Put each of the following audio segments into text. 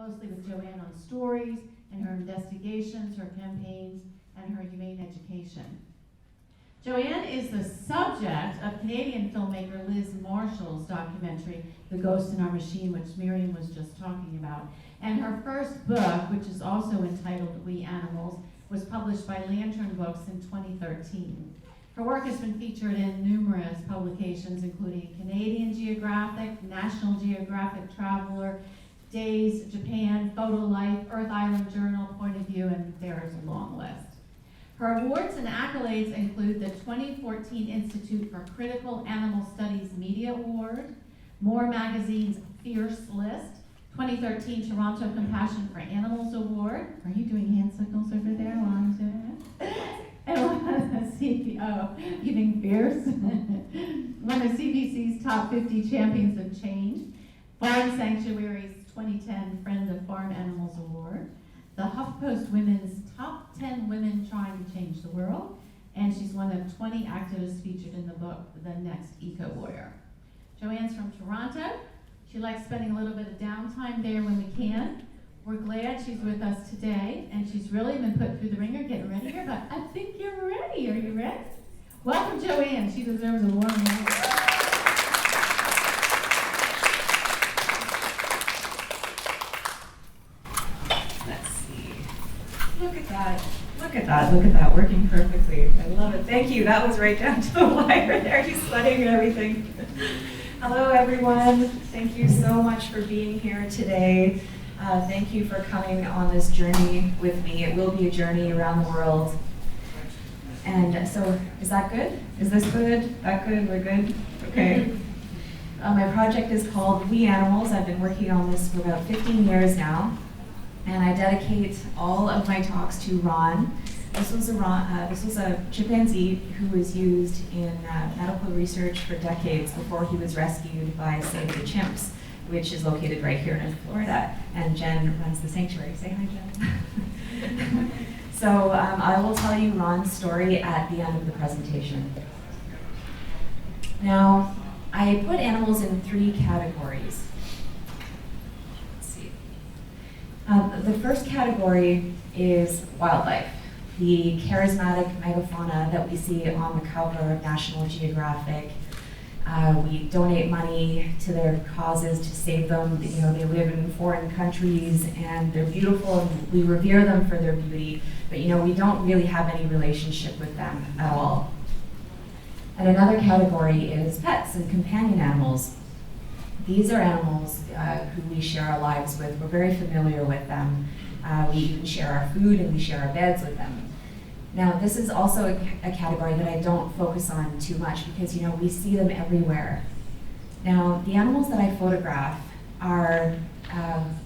closely with Jo-Anne on stories and her investigations, her campaigns, and her humane education. Jo-Anne is the subject of Canadian filmmaker Liz Marshall's documentary, The Ghost in Our Machine, which Miriam was just talking about. And her first book, which is also entitled We Animals, was published by Lantern Books in 2013. Her work has been featured in numerous publications, including Canadian Geographic, National Geographic Traveler, Days, Japan, Photo Life, Earth Island Journal, Point of View, and there is a long list. Her awards and accolades include the 2014 Institute for Critical Animal Studies Media Award, More Magazine's Fierce List, 2013 Toronto Compassion for Animals Award. Are you doing hand signals over there while I'm doing it? And CPO, you being fierce. One of CBC's top 50 champions of change, Farm Sanctuary's 2010 Friend of Farm Animals Award, the HuffPost Women's Top 10 Women Trying to Change the World, and she's one of 20 activists featured in the book, The Next Eco Warrior. Jo-Anne's from Toronto. She likes spending a little bit of downtime there when we can. We're glad she's with us today, and she's really been put through the ringer getting ready here, but I think you're ready. Are you ready? Welcome, Jo-Anne. She deserves a warm welcome. Look at that, working perfectly. I love it. Thank you. That was right down to the wire there. He's sweating and everything. Hello, everyone. Thank you so much for being here today. Thank you for coming on this journey with me. It will be a journey around the world. And so, is that good? Is this good? That good? We're good? Okay. My project is called We Animals. I've been working on this for about 15 years now. And I dedicate all of my talks to Ron. This was a chimpanzee who was used in medical research for decades before he was rescued by Save the Chimps, which is located right here in Florida. And Jen runs the sanctuary. Say hi, Jen. So I will tell you Ron's story at the end of the presentation. Now, I put animals in 3 categories. The first category is wildlife, the charismatic megafauna that we see on the cover of National Geographic. We donate money to their causes to save them. You know, they live in foreign countries and they're beautiful and we revere them for their beauty, but you know, we don't really have any relationship with them at all. And another category is pets and companion animals. These are animals who we share our lives with. We're very familiar with them. We even share our food and we share our beds with them. Now, this is also a category that I don't focus on too much because, you know, we see them everywhere. Now, the animals that I photograph are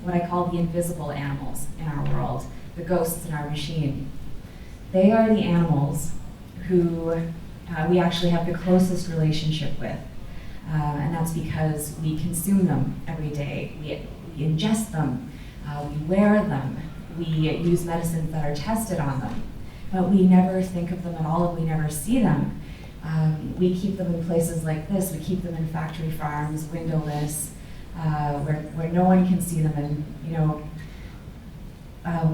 what I call the invisible animals in our world, the ghosts in our machine. They are the animals who we actually have the closest relationship with. And that's because we consume them every day. We ingest them, we wear them, we use medicines that are tested on them, but we never think of them at all, we never see them. We keep them in places like this. We keep them in factory farms, windowless, where no one can see them, and you know,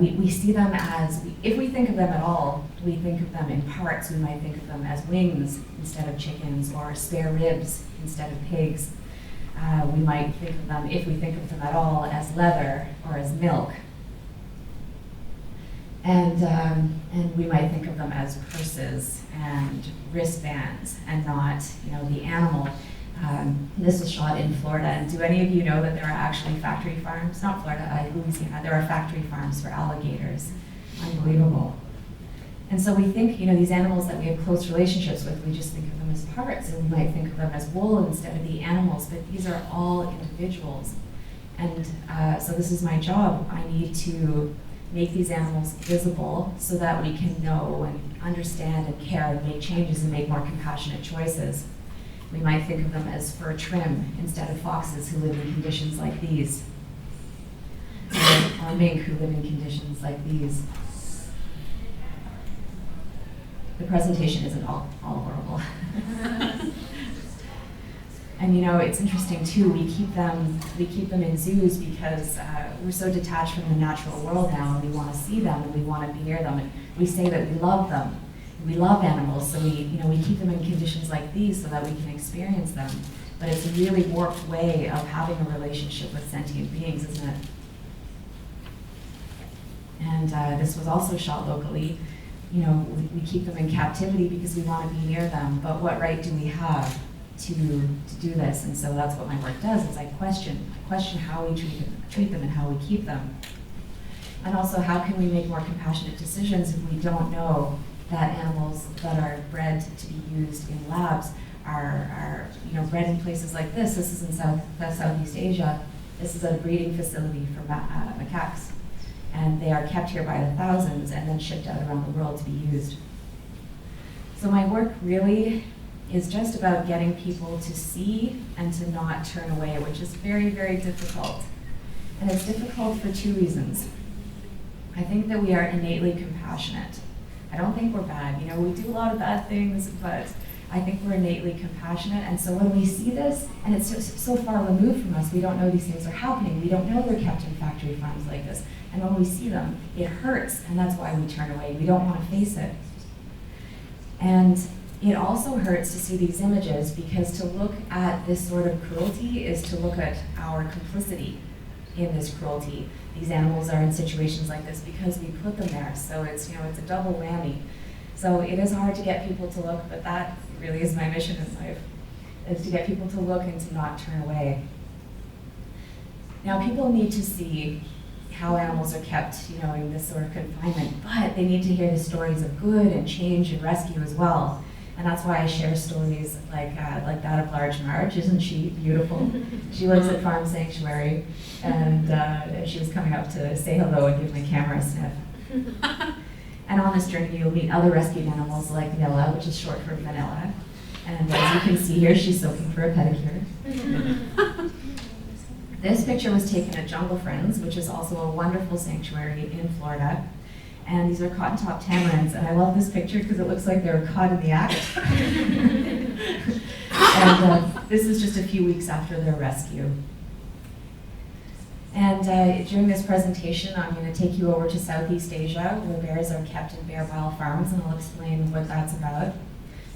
we see them as, if we think of them at all, we think of them in parts. We might think of them as wings instead of chickens, or spare ribs instead of pigs. We might think of them, if we think of them at all, as leather or as milk. And we might think of them as purses and wristbands and not, you know, the animal. This was shot in Florida, and do any of you know that there are actually factory farms? Not Florida, Louisiana. There are factory farms for alligators. Unbelievable. And so we think, you know, these animals that we have close relationships with, we just think of them as parts, and we might think of them as wool instead of the animals, but these are all individuals. And so this is my job. I need to make these animals visible so that we can know and understand and care and make changes and make more compassionate choices. We might think of them as fur trim instead of foxes who live in conditions like these, or mink who live in conditions like these. The presentation isn't all horrible. And it's interesting too, we keep them in zoos because we're so detached from the natural world now, and we want to see them and we want to be near them. And we say that we love them. We love animals, so we keep them in conditions like these so that we can experience them. But it's a really warped way of having a relationship with sentient beings, isn't it? And this was also shot locally. We keep them in captivity because we want to be near them, but what right do we have to do this? And so that's what my work does, is I question how we treat them and how we keep them. And also, how can we make more compassionate decisions if we don't know that animals that are bred to be used in labs are bred in places like this. This is in Southeast Asia. This is a breeding facility for macaques. And they are kept here by the thousands and then shipped out around the world to be used. So my work really is just about getting people to see and to not turn away, which is very, very difficult. And it's difficult for two reasons. I think that we are innately compassionate. I don't think we're bad. We do a lot of bad things, but I think we're innately compassionate. And so when we see this, and it's so far removed from us, we don't know these things are happening. We don't know they're kept in factory farms like this. And when we see them, it hurts, and that's why we turn away. We don't want to face it. And it also hurts to see these images, because to look at this sort of cruelty is to look at our complicity in this cruelty. These animals are in situations like this because we put them there. So it's a double whammy. So it is hard to get people to look, but that really is my mission in life, is to get people to look and to not turn away. Now, people need to see how animals are kept, in this sort of confinement, but they need to hear the stories of good and change and rescue as well. And that's why I share stories like that of Large Marge. Isn't she beautiful? She lives at Farm Sanctuary, and she was coming up to say hello and give my camera a sniff. And on this journey, you'll meet other rescued animals like Nilla, which is short for Vanilla. And as you can see here, she's soaking for a pedicure. This picture was taken at Jungle Friends, which is also a wonderful sanctuary in Florida. And these are cotton top tamarins, and I love this picture because it looks like they were caught in the act. And this is just a few weeks after their rescue. And during this presentation, I'm going to take you over to Southeast Asia, where bears are kept in bear bile farms, and I'll explain what that's about.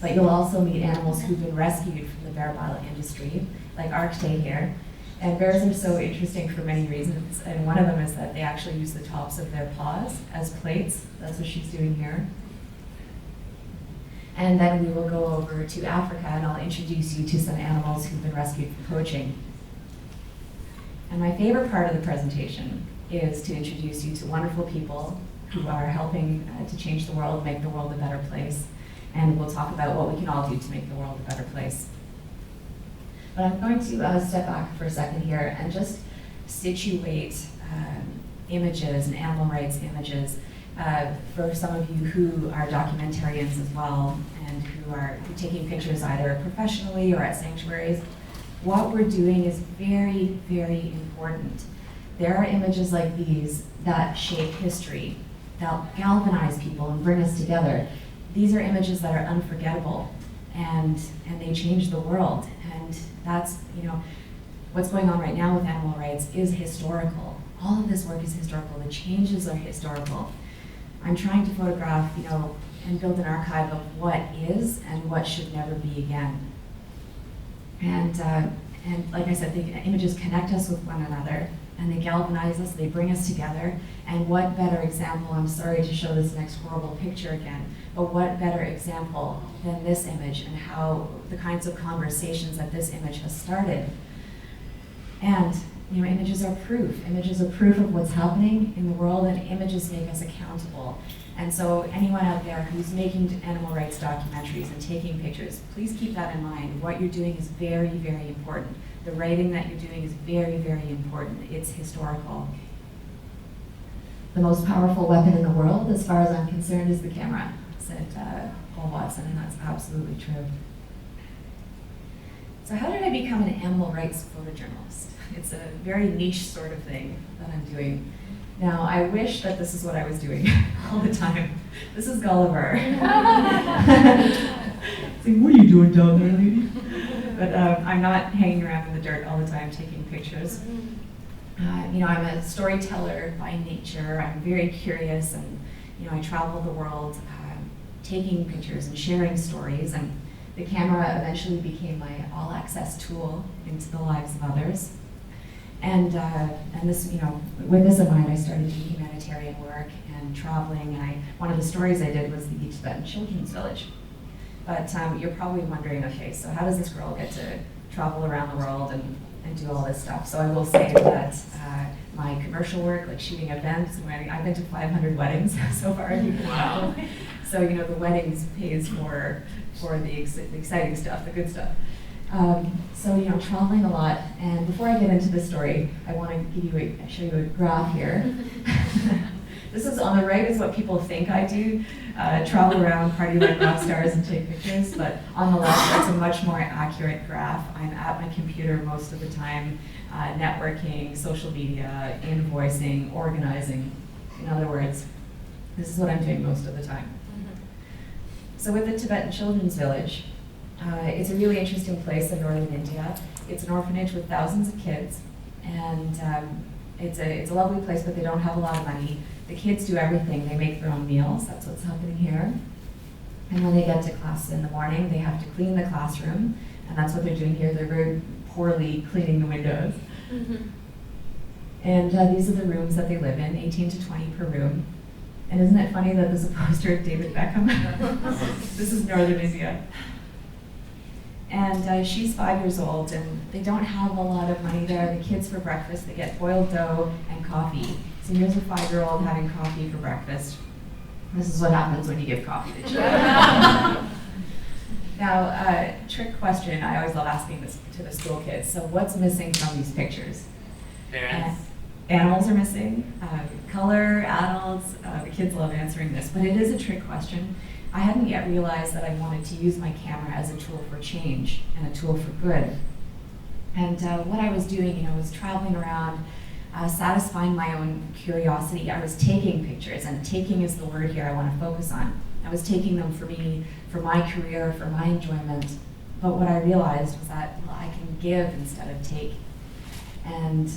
But you'll also meet animals who've been rescued from the bear bile industry, like Arcte here. And bears are so interesting for many reasons, and one of them is that they actually use the tops of their paws as plates. That's what she's doing here. And then we will go over to Africa, and I'll introduce you to some animals who've been rescued from poaching. And my favorite part of the presentation is to introduce you to wonderful people who are helping to change the world, make the world a better place. And we'll talk about what we can all do to make the world a better place. But I'm going to step back for a second here and just situate images and animal rights images for some of you who are documentarians as well, and who are taking pictures either professionally or at sanctuaries. What we're doing is very, very important. There are images like these that shape history, that galvanize people and bring us together. These are images that are unforgettable, and they change the world. And that's, what's going on right now with animal rights is historical. All of this work is historical. The changes are historical. I'm trying to photograph, and build an archive of what is and what should never be again. And like I said, the images connect us with one another, and they galvanize us, they bring us together. And what better example, I'm sorry to show this next horrible picture again, but what better example than this image and how the kinds of conversations that this image has started. And images are proof. Images are proof of what's happening in the world, and images make us accountable. And so anyone out there who's making animal rights documentaries and taking pictures, please keep that in mind. What you're doing is very, very important. The writing that you're doing is very, very important. It's historical. The most powerful weapon in the world, as far as I'm concerned, is the camera, said Paul Watson, and that's absolutely true. So how did I become an animal rights photojournalist? It's a very niche sort of thing that I'm doing. Now, I wish that this is what I was doing all the time. This is Gulliver. Saying, what are you doing down there, lady? but I'm not hanging around in the dirt all the time taking pictures. You know, I'm a storyteller by nature. I'm very curious, and you know, I travel the world taking pictures and sharing stories, and the camera eventually became my all-access tool into the lives of others. And this, you know, with this in mind, I started doing humanitarian work and traveling. And one of the stories I did was the Tibetan Children's Village. But you're probably wondering, okay, so how does this girl get to travel around the world and do all this stuff? So I will say that my commercial work, like shooting events and wedding, I've been to 500 weddings so far. Wow. So you know, the weddings pays for the exciting stuff, the good stuff. So you know, traveling a lot. And before I get into the story, I want to show you a graph here. This is on the right is what people think I do, travel around, party like rock stars and take pictures, but on the left, that's a much more accurate graph. I'm at my computer most of the time, networking, social media, invoicing, organizing. In other words, this is what I'm doing most of the time. So with the Tibetan Children's Village, it's a really interesting place in northern India. It's an orphanage with thousands of kids, and it's a lovely place, but they don't have a lot of money. The kids do everything. They make their own meals. That's what's happening here. And when they get to class in the morning, they have to clean the classroom, and that's what they're doing here. They're very poorly cleaning the windows. And these are the rooms that they live in, 18 to 20 per room. And isn't it funny that there's a poster of David Beckham? This is northern India. And she's 5 years old, and they don't have a lot of money there. The kids for breakfast, they get boiled dough and coffee. So here's a 5-year-old having coffee for breakfast. This is what happens when you give coffee to children. Now, trick question, I always love asking this to the school kids. So what's missing from these pictures? Parents. Animals are missing, color, adults, the kids love answering this, but it is a trick question. I hadn't yet realized that I wanted to use my camera as a tool for change and a tool for good. And what I was doing, you know, was traveling around, satisfying my own curiosity. I was taking pictures, and taking is the word here I want to focus on. I was taking them for me, for my career, for my enjoyment. But what I realized was that, well, I can give instead of take. And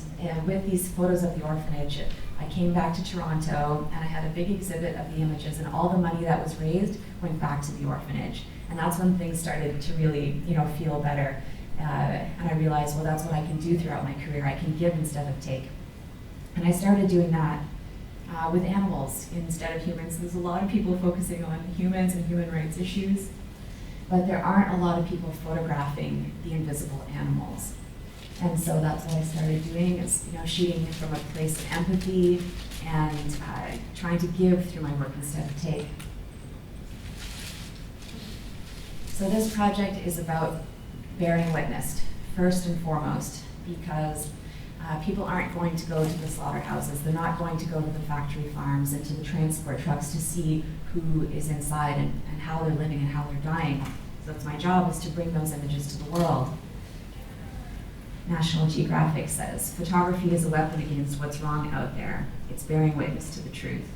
with these photos of the orphanage, I came back to Toronto, and I had a big exhibit of the images, and all the money that was raised went back to the orphanage. And that's when things started to really, you know, feel better. And I realized, well, that's what I can do throughout my career. I can give instead of take. And I started doing that with animals instead of humans. There's a lot of people focusing on humans and human rights issues, but there aren't a lot of people photographing the invisible animals. And so that's what I started doing, is, you know, shooting from a place of empathy and trying to give through my work instead of take. So this project is about bearing witness, first and foremost, because people aren't going to go to the slaughterhouses. They're not going to go to the factory farms and to the transport trucks to see who is inside and how they're living and how they're dying. So it's my job is to bring those images to the world. National Geographic says, photography is a weapon against what's wrong out there. It's bearing witness to the truth.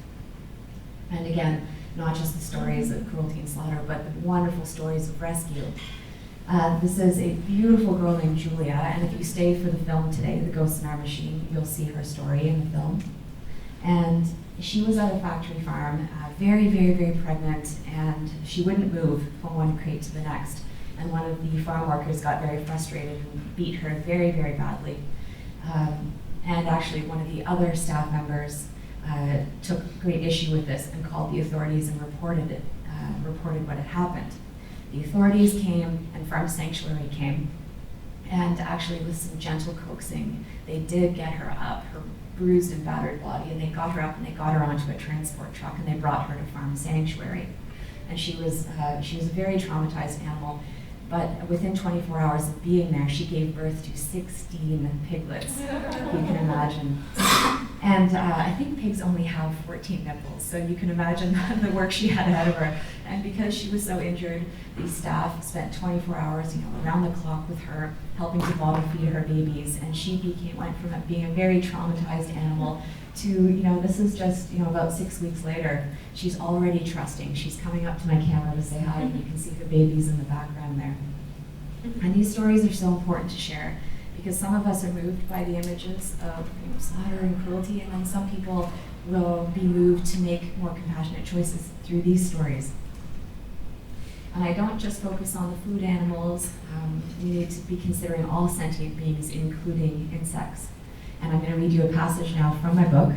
And again, not just the stories of cruelty and slaughter, but the wonderful stories of rescue. This is a beautiful girl named Julia, and if you stay for the film today, The Ghost in Our Machine, you'll see her story in the film. And she was at a factory farm, very, very, very pregnant, and she wouldn't move from one crate to the next. And one of the farm workers got very frustrated and beat her very, very badly. And actually, one of the other staff members took great issue with this and called the authorities and reported what had happened. The authorities came and Farm Sanctuary came, and actually with some gentle coaxing, they did get her up, her bruised and battered body, and they got her up and they got her onto a transport truck and they brought her to Farm Sanctuary. And she was a very traumatized animal, but within 24 hours of being there, she gave birth to 16 piglets, you can imagine. And I think pigs only have 14 nipples, so you can imagine the work she had ahead of her. And because she was so injured, the staff spent 24 hours, around the clock with her, helping to bottle feed her babies. And she went from being a very traumatized animal to, this is just, about 6 weeks later, she's already trusting. She's coming up to my camera to say hi, and you can see her babies in the background there. And these stories are so important to share because some of us are moved by the images of slaughter and cruelty, and then some people will be moved to make more compassionate choices through these stories. And I don't just focus on the food animals. We need to be considering all sentient beings, including insects. And I'm going to read you a passage now from my book.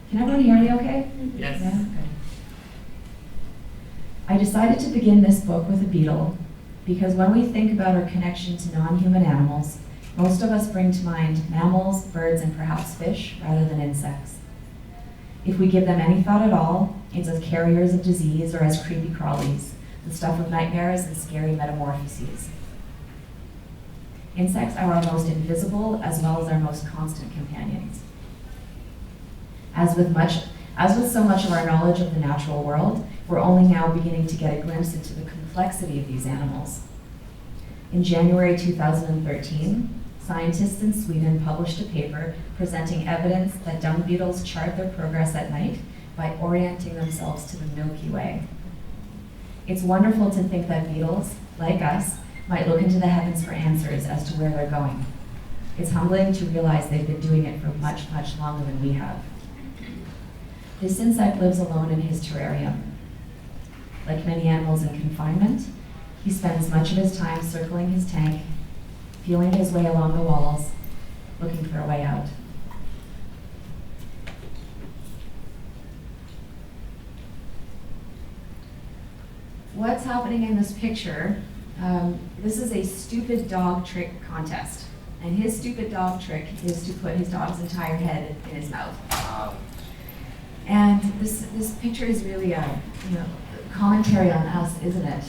Can everyone hear me okay? Yes. Yeah? Good. I decided to begin this book with a beetle because when we think about our connection to non-human animals, most of us bring to mind mammals, birds, and perhaps fish rather than insects. If we give them any thought at all, it's as carriers of disease or as creepy crawlies, the stuff of nightmares and scary metamorphoses. Insects are our most invisible as well as our most constant companions. As with so much of our knowledge of the natural world, we're only now beginning to get a glimpse into the complexity of these animals. In January 2013, scientists in Sweden published a paper presenting evidence that dung beetles chart their progress at night by orienting themselves to the Milky Way. It's wonderful to think that beetles, like us, might look into the heavens for answers as to where they're going. It's humbling to realize they've been doing it for much, much longer than we have. This insect lives alone in his terrarium. Like many animals in confinement, he spends much of his time circling his tank, feeling his way along the walls, looking for a way out. What's happening in this picture, this is a stupid dog trick contest. And his stupid dog trick is to put his dog's entire head in his mouth. And this picture is really a commentary on us, isn't it?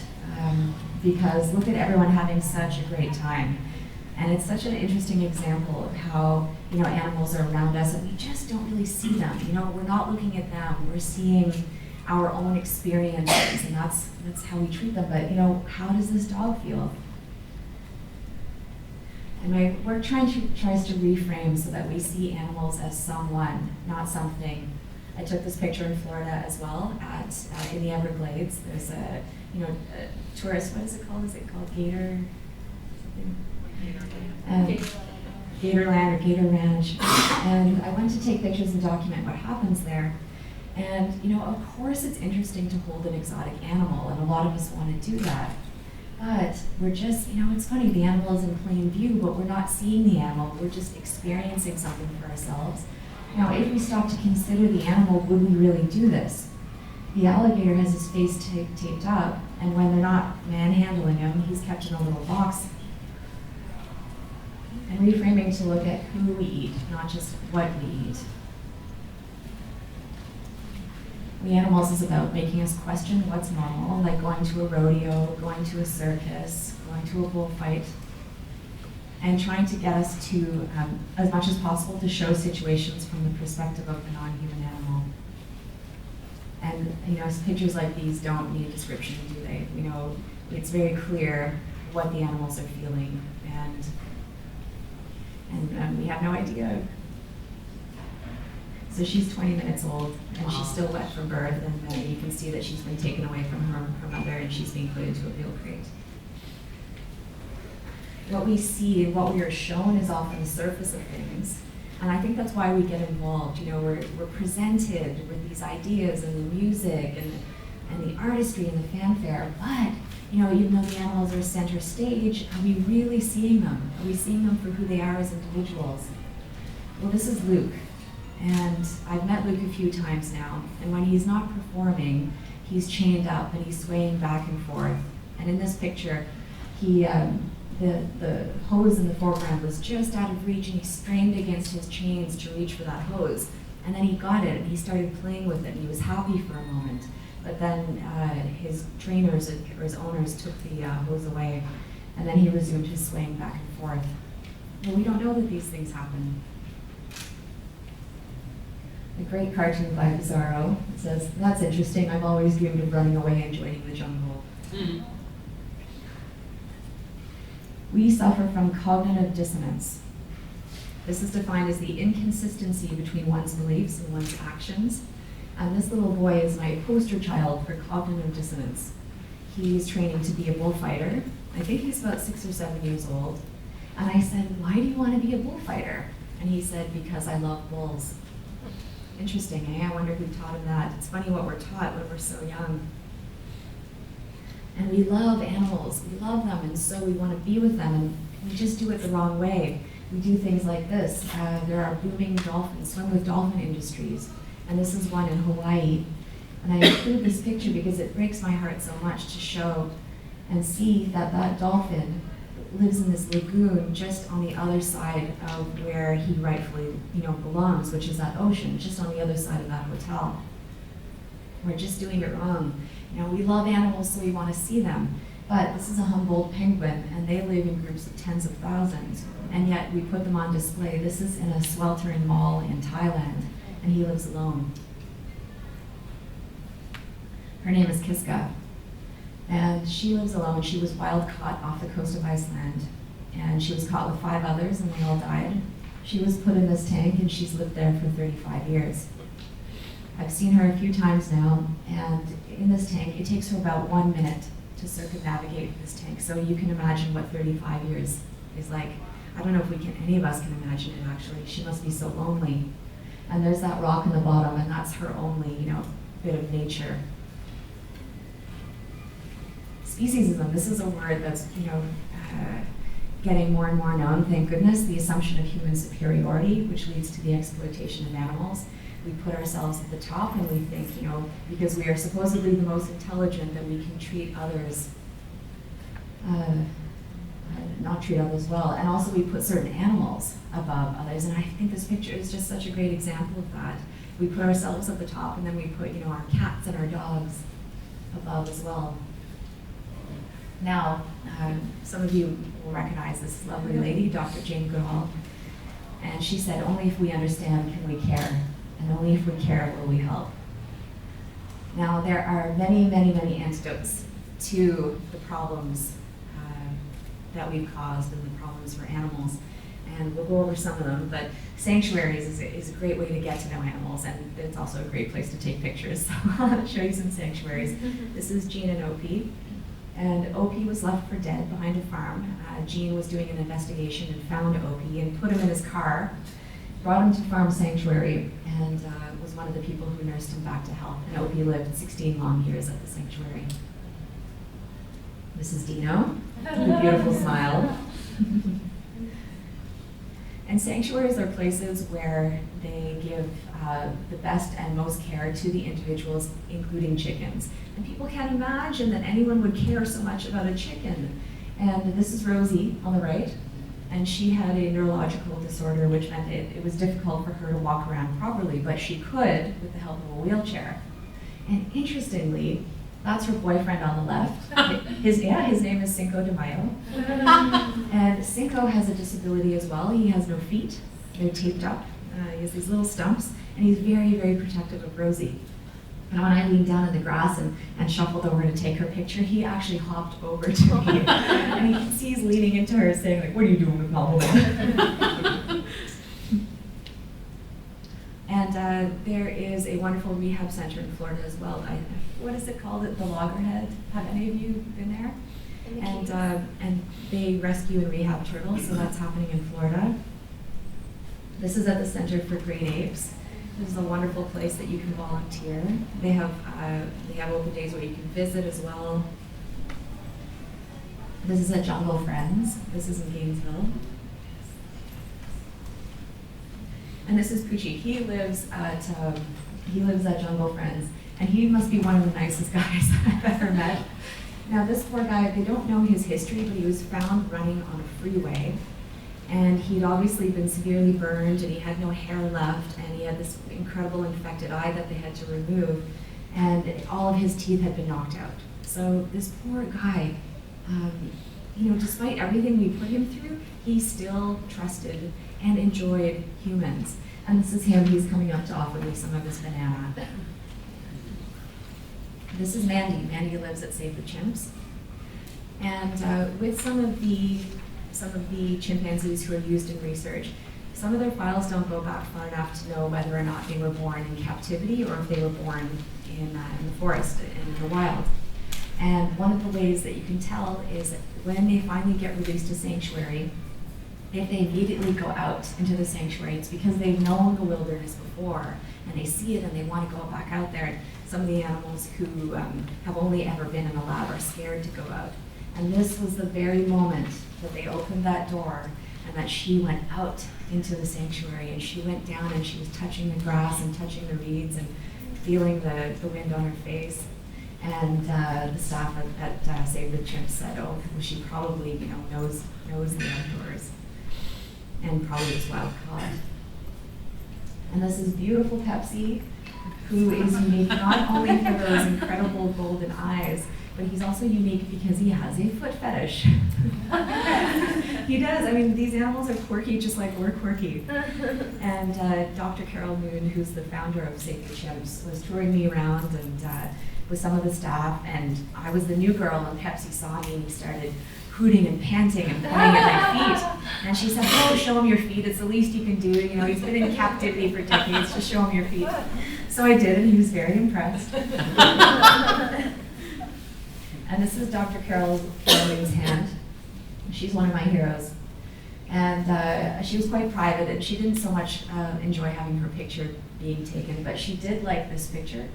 Because look at everyone having such a great time. And it's such an interesting example of how animals are around us and we just don't really see them. We're not looking at them, we're seeing our own experiences, and that's how we treat them. But how does this dog feel? And my work tries to reframe so that we see animals as someone, not something. I took this picture in Florida as well in the Everglades. There's a tourist, what is it called? Is it called Gator something? Gatorland or Gator Ranch. And I went to take pictures and document what happens there. And of course it's interesting to hold an exotic animal, and a lot of us want to do that. But we're just, it's funny, the animal is in plain view, but we're not seeing the animal, we're just experiencing something for ourselves. Now, if we stop to consider the animal, would we really do this? The alligator has his face taped up, and when they're not manhandling him, he's kept in a little box. And reframing to look at who we eat, not just what we eat. The animals is about making us question what's normal, like going to a rodeo, going to a circus, going to a bullfight, and trying to get us to, as much as possible, to show situations from the perspective of the non-human animal. And pictures like these don't need description, do they? It's very clear what the animals are feeling, and we have no idea. So she's 20 minutes old, and she's still wet from birth, and you can see that she's been taken away from her mother, and she's being put into a wheel crate. What we see and what we are shown is often the surface of things, and I think that's why we get involved. We're presented with these ideas and the music and the artistry and the fanfare, but even though the animals are center stage, are we really seeing them? Are we seeing them for who they are as individuals? Well, this is Luke. And I've met Luke a few times now, and when he's not performing, he's chained up and he's swaying back and forth. And in this picture, the hose in the foreground was just out of reach, and he strained against his chains to reach for that hose. And then he got it, and he started playing with it, and he was happy for a moment. But then his trainers or his owners took the hose away, and then he resumed his swaying back and forth. Well, we don't know that these things happen. A great cartoon by Bizarro says, "That's interesting, I've always dreamed of running away and joining the jungle." We suffer from cognitive dissonance. This is defined as the inconsistency between one's beliefs and one's actions. And this little boy is my poster child for cognitive dissonance. He's training to be a bullfighter, I think he's about 6 or 7 years old. And I said, why do you want to be a bullfighter? And he said, because I love bulls. Interesting, eh? I wonder who taught him that. It's funny what we're taught when we're so young. And we love animals, we love them, and so we want to be with them, and we just do it the wrong way. We do things like this. There are booming swim with dolphin industries, and this is one in Hawaii. And I include this picture because it breaks my heart so much to show and see that that dolphin lives in this lagoon just on the other side of where he rightfully, belongs, which is that ocean, just on the other side of that hotel. We're just doing it wrong. We love animals, so we want to see them. But this is a Humboldt penguin, and they live in groups of tens of thousands, and yet we put them on display. This is in a sweltering mall in Thailand, and he lives alone. Her name is Kiska, and she lives alone. She was wild caught off the coast of Iceland, and she was caught with 5 others, and they all died. She was put in this tank, and she's lived there for 35 years. I've seen her a few times now, and in this tank, it takes her about 1 minute to circumnavigate this tank. So you can imagine what 35 years is like. I don't know if any of us can imagine it actually. She must be so lonely. And there's that rock in the bottom, and that's her only, bit of nature. Speciesism, this is a word that's, getting more and more known, thank goodness. The assumption of human superiority, which leads to the exploitation of animals. We put ourselves at the top, and we think, because we are supposedly the most intelligent, that we can treat others, not treat others well. And also we put certain animals above others, and I think this picture is just such a great example of that. We put ourselves at the top, and then we put, our cats and our dogs above as well. Now, some of you will recognize this lovely lady, Dr. Jane Goodall, and she said, only if we understand can we care. And only if we care will we help. Now, there are many, many, many antidotes to the problems that we've caused and the problems for animals. And we'll go over some of them, but sanctuaries is a great way to get to know animals, and it's also a great place to take pictures. So I'll show you some sanctuaries. This is Jean and Opie. And Opie was left for dead behind a farm. Jean was doing an investigation and found Opie and put him in his car, brought him to Farm Sanctuary, and was one of the people who nursed him back to health. And Opie lived 16 long years at the sanctuary. This is Dino, with a beautiful smile. And sanctuaries are places where they give the best and most care to the individuals, including chickens. And people can't imagine that anyone would care so much about a chicken. And this is Rosie on the right. And she had a neurological disorder, which meant it was difficult for her to walk around properly, but she could with the help of a wheelchair. And interestingly, that's her boyfriend on the left. His name is Cinco de Mayo. And Cinco has a disability as well. He has no feet. They're taped up. He has these little stumps, and he's very, very protective of Rosie. And when I leaned down in the grass and shuffled over to take her picture, he actually hopped over to me. And you can see he's leaning into her saying, like, what are you doing with my woman? And there is a wonderful rehab center in Florida as well. What is it called? The Loggerhead? Have any of you been there? And they rescue and rehab turtles, so that's happening in Florida. This is at the Center for Great Apes. This is a wonderful place that you can volunteer. They have open days where you can visit as well. This is at Jungle Friends. This is in Gainesville. And this is Poochie. He lives at Jungle Friends, and he must be one of the nicest guys I've ever met. Now this poor guy, they don't know his history, but he was found running on a freeway, and he'd obviously been severely burned, and he had no hair left, and he had this incredible infected eye that they had to remove, and all of his teeth had been knocked out. So this poor guy, despite everything we put him through, he still trusted and enjoyed humans. And this is him. He's coming up to offer me some of his banana. This is Mandy. Mandy lives at Save the Chimps. And with some of the chimpanzees who are used in research, some of their files don't go back far enough to know whether or not they were born in captivity or if they were born in the forest, in the wild. And one of the ways that you can tell is when they finally get released to sanctuary, if they immediately go out into the sanctuary, it's because they've known the wilderness before, and they see it and they want to go back out there. And some of the animals who have only ever been in a lab are scared to go out. And this was the very moment that they opened that door and that she went out into the sanctuary, and she went down and she was touching the grass and touching the reeds and feeling the wind on her face. And the staff at Save the Chimps said, oh, well, she probably knows the outdoors and probably is wild caught. And this is beautiful Pepsi, who is unique not only for those incredible golden eyes, but he's also unique because he has a foot fetish. He does. I mean, these animals are quirky just like we're quirky. And Dr. Carol Moon, who's the founder of Save the Chimps, was touring me around and with some of the staff, and I was the new girl, and Pepsi saw me and he started hooting and panting and pointing at my feet. And she said, oh, show him your feet. It's the least you can do. He's been in captivity for decades. Just show him your feet. So I did, and he was very impressed. And this is Dr. Carol Moon's hand. She's one of my heroes. And she was quite private, and she didn't so much enjoy having her picture being taken, but she did like this picture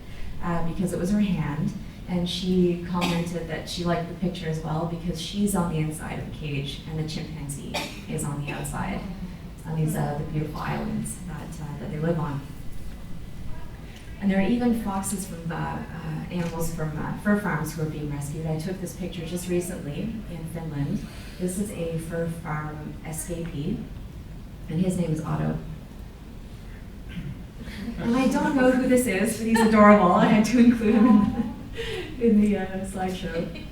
because it was her hand. And she commented that she liked the picture as well because she's on the inside of the cage and the chimpanzee is on the outside on these the beautiful islands that they live on. And there are even foxes from animals from fur farms who are being rescued. I took this picture just recently in Finland. This is a fur farm escapee, and his name is Otto. And I don't know who this is, but he's adorable. I had to include him in the slideshow.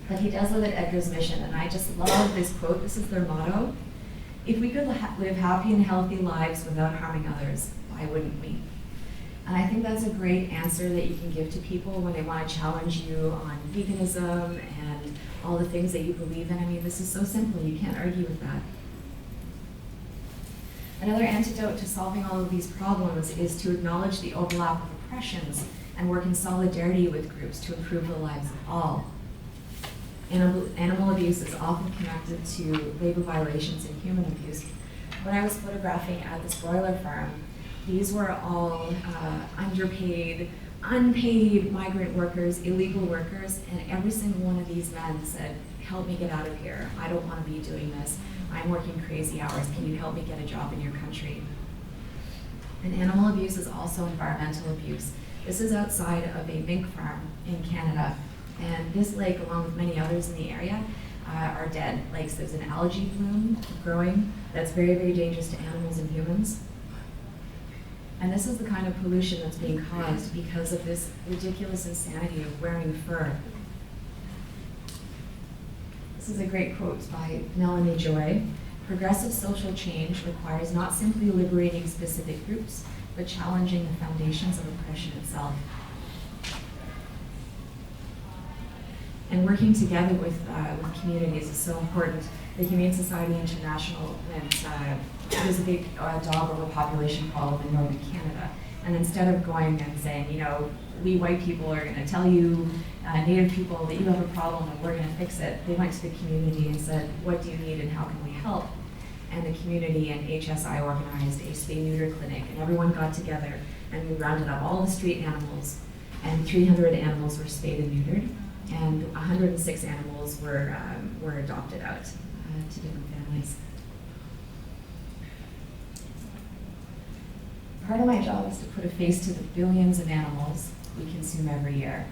But he does live at Edgar's Mission, and I just love this quote. This is their motto: if we could live happy and healthy lives without harming others, why wouldn't we? And I think that's a great answer that you can give to people when they want to challenge you on veganism and all the things that you believe in. I mean, this is so simple. You can't argue with that. Another antidote to solving all of these problems is to acknowledge the overlap of oppressions and work in solidarity with groups to improve the lives of all. Animal abuse is often connected to labor violations and human abuse. When I was photographing at this broiler farm, these were all underpaid, unpaid migrant workers, illegal workers, and every single one of these men said, help me get out of here. I don't want to be doing this. I'm working crazy hours. Can you help me get a job in your country? And animal abuse is also environmental abuse. This is outside of a mink farm in Canada. And this lake, along with many others in the area, are dead lakes. There's an algae bloom growing that's very, very dangerous to animals and humans. And this is the kind of pollution that's being caused because of this ridiculous insanity of wearing fur. This is a great quote by Melanie Joy. Progressive social change requires not simply liberating specific groups, but challenging the foundations of oppression itself. And working together with communities is so important. The Humane Society International there's a big dog overpopulation problem in northern Canada. And instead of going and saying, we white people are going to tell you, Native people, that you have a problem and we're going to fix it, they went to the community and said, what do you need and how can we help? And the community and HSI organized a spay-neuter clinic, and everyone got together and we rounded up all the street animals, and 300 animals were spayed and neutered, and 106 animals were adopted out to different families. Part of my job is to put a face to the billions of animals we consume every year.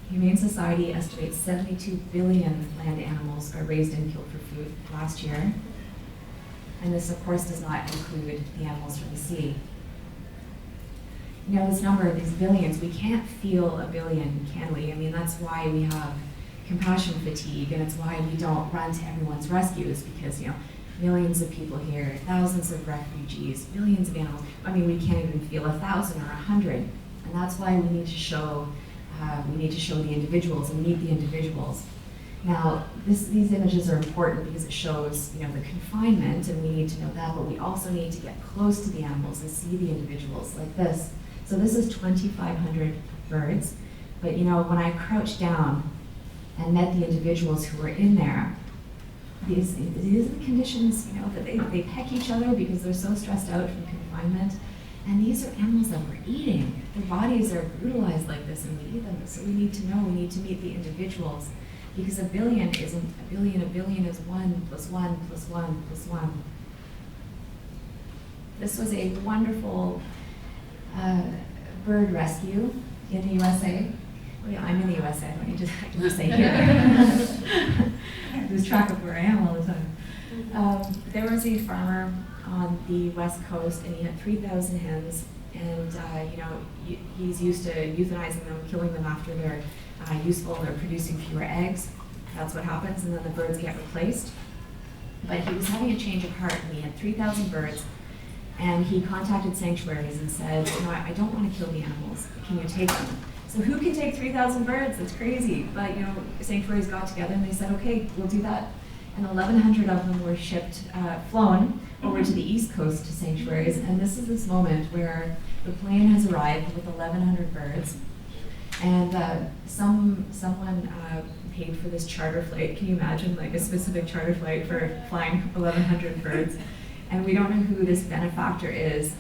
Humane Society estimates 72 billion land animals are raised and killed for food last year. And this, of course, does not include the animals from the sea. This number, these billions, we can't feel a billion, can we? I mean, that's why we have compassion fatigue, and it's why we don't run to everyone's rescues, because, millions of people here, thousands of refugees, billions of animals. I mean, we can't even feel 1,000 or 100, and that's why we need to show the individuals, and meet the individuals. Now, these images are important because it shows, the confinement, and we need to know that, but we also need to get close to the animals and see the individuals like this. So this is 2,500 birds. But you know, when I crouched down and met the individuals who were in there, these are the conditions, you know, that they peck each other because they're so stressed out from confinement. And these are animals that we're eating. Their bodies are brutalized like this, and we eat them. So we need to know, we need to meet the individuals. Because a billion isn't a billion is 1 + 1 + 1 + 1. This was a wonderful bird rescue in the USA. Oh yeah, I'm in the USA, I don't need to say here. I lose track of where I am all the time. There was a farmer on the West Coast, and he had 3,000 hens, and you know, he's used to euthanizing them, killing them after they're useful, they're producing fewer eggs. That's what happens, and then the birds get replaced. But he was having a change of heart, and he had 3,000 birds, and he contacted sanctuaries and said, you know, I don't want to kill the animals, can you take them? So who can take 3,000 birds? That's crazy. But you know, sanctuaries got together and they said, okay, we'll do that. And 1,100 of them were flown over to the East Coast to sanctuaries. And this is this moment where the plane has arrived with 1,100 birds. And someone paid for this charter flight. Can you imagine, like, a specific charter flight for flying 1,100 birds? And we don't know who this benefactor is,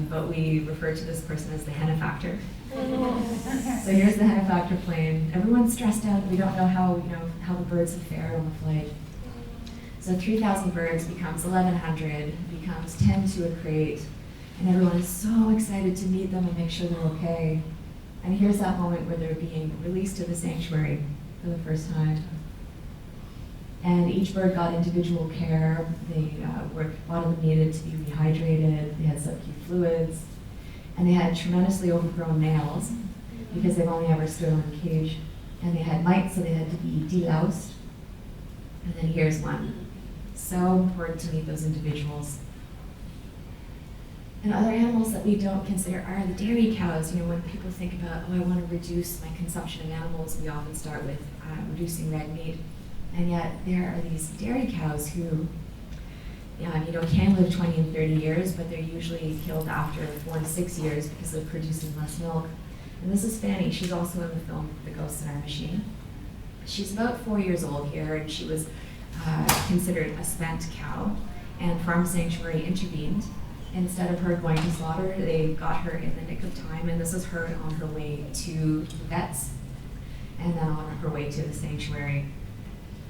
but we refer to this person as the henefactor. So here's the henefactor plane. Everyone's stressed out. We don't know how the birds have fared on the flight. So 3,000 birds becomes 1,100, becomes 10 to a crate, and everyone is so excited to meet them and make sure they're okay. And here's that moment where they're being released to the sanctuary for the first time. And each bird got individual care. A lot of them needed to be rehydrated. They had sub-Q fluids. And they had tremendously overgrown males because they've only ever stood on a cage. And they had mites, so they had to be deloused. And then here's one. So important to meet those individuals. And other animals that we don't consider are the dairy cows. You know, when people think about, oh, I want to reduce my consumption of animals, we often start with reducing red meat. And yet there are these dairy cows who, you know, can live 20 and 30 years, but they're usually killed after 4 to 6 years because they're producing less milk. And this is Fanny. She's also in the film The Ghost in Our Machine. She's about 4 years old here, and she was considered a spent cow, and Farm Sanctuary intervened. Instead of her going to slaughter, they got her in the nick of time, and this is her on her way to the vets, and then on her way to the sanctuary.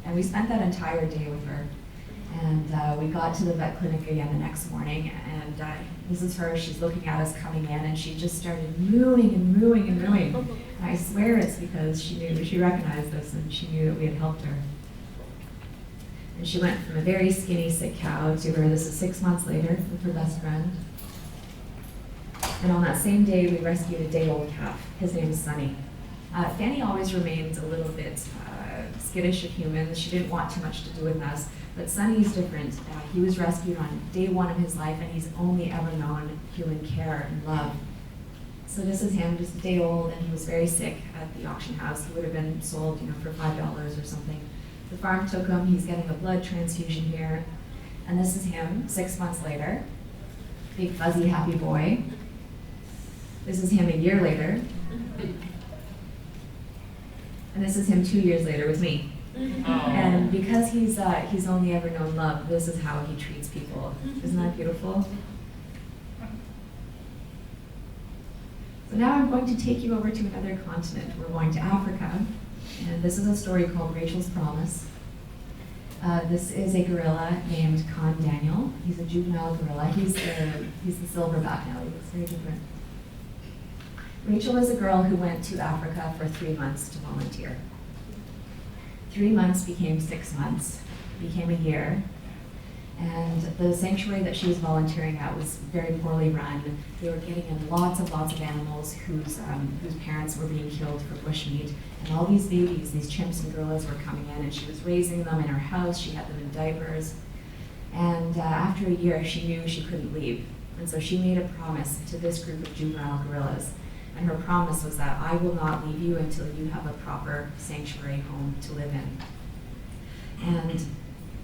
And we spent that entire day with her. And we got to the vet clinic again the next morning, and this is her. She's looking at us coming in, and she just started mooing and mooing and mooing. And I swear it's because she recognized us, and she knew that we had helped her. And she went from a very skinny, sick cow to her, this is 6 months later, with her best friend. And on that same day, we rescued a day-old calf. His name is Sunny. Fanny always remains a little bit skittish of humans. She didn't want too much to do with us. But Sunny's different. He was rescued on day 1 of his life, and he's only ever known human care and love. So this is him, just a day old, and he was very sick at the auction house. He would have been sold, for $5 or something. The farm took him. He's getting a blood transfusion here. And this is him 6 months later. Big, fuzzy, happy boy. This is him a year later. And this is him 2 years later with me. And because he's only ever known love, this is how he treats people. Isn't that beautiful? So now I'm going to take you over to another continent. We're going to Africa. And this is a story called Rachel's Promise. This is a gorilla named Khan Daniel. He's a juvenile gorilla. He's the silverback now. He looks very different. Rachel is a girl who went to Africa for 3 months to volunteer. 3 months became 6 months, became a year. And the sanctuary that she was volunteering at was very poorly run. They were getting in lots of animals whose parents were being killed for bushmeat. And all these babies, these chimps and gorillas were coming in, and she was raising them in her house. She had them in diapers. And after a year, she knew she couldn't leave. And so she made a promise to this group of juvenile gorillas. And her promise was that I will not leave you until you have a proper sanctuary home to live in. And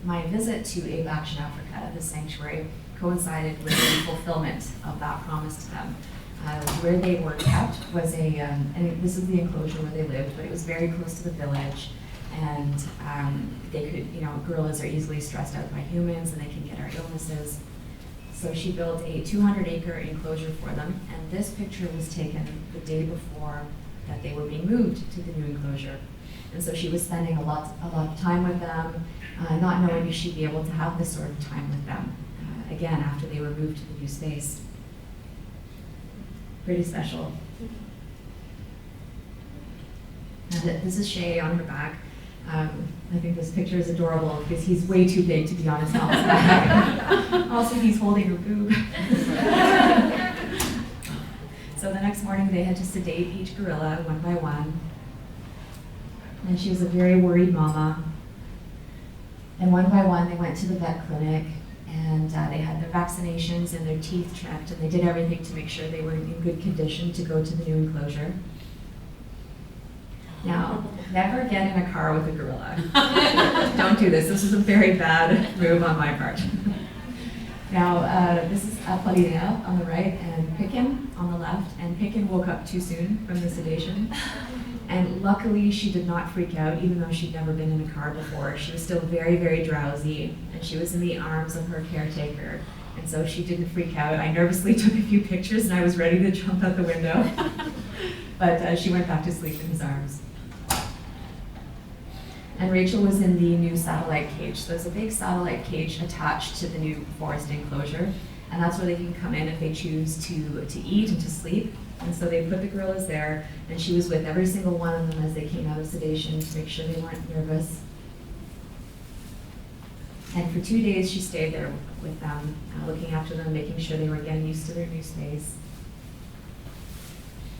my visit to Abe Action Africa, the sanctuary, coincided with the fulfillment of that promise to them. Where they were kept was and this is the enclosure where they lived, but it was very close to the village. And they could, gorillas are easily stressed out by humans and they can get our illnesses. So she built a 200-acre enclosure for them. And this picture was taken the day before that they were being moved to the new enclosure. And so she was spending a lot of time with them, not knowing if she'd be able to have this sort of time with them, again, after they were moved to the new space. Pretty special. And this is Shay on her back. I think this picture is adorable because he's way too big to be on his mom's back. Also, he's holding her boob. So the next morning they had to sedate each gorilla one by one. And she was a very worried mama. And one by one they went to the vet clinic and they had their vaccinations and their teeth checked, and they did everything to make sure they were in good condition to go to the new enclosure. Now, never get in a car with a gorilla. Don't do this. This is a very bad move on my part. Now, this is Apollinaire on the right and Picken on the left. And Picken woke up too soon from the sedation. And luckily, she did not freak out, even though she'd never been in a car before. She was still very, very drowsy, and she was in the arms of her caretaker. And so she didn't freak out. I nervously took a few pictures, and I was ready to jump out the window. But she went back to sleep in his arms. And Rachel was in the new satellite cage. So there's a big satellite cage attached to the new forest enclosure. And that's where they can come in if they choose to eat and to sleep. And so they put the gorillas there, and she was with every single one of them as they came out of sedation to make sure they weren't nervous. And for 2 days she stayed there with them, looking after them, making sure they were getting used to their new space.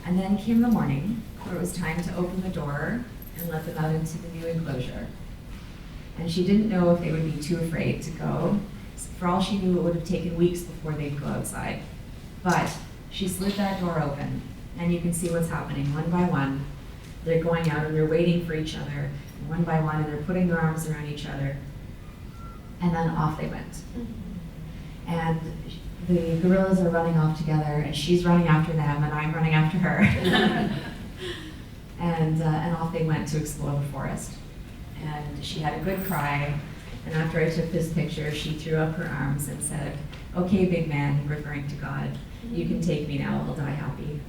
And then came the morning where it was time to open the door and let them out into the new enclosure. And she didn't know if they would be too afraid to go. For all she knew, it would have taken weeks before they'd go outside. But she slid that door open, and you can see what's happening one by one. They're going out and they're waiting for each other, one by one, and they're putting their arms around each other. And then off they went. And the gorillas are running off together, and she's running after them, and I'm running after her. And off they went to explore the forest. And she had a good cry, and after I took this picture, she threw up her arms and said, "Okay, big man," referring to God, "you can take me now, I'll die happy."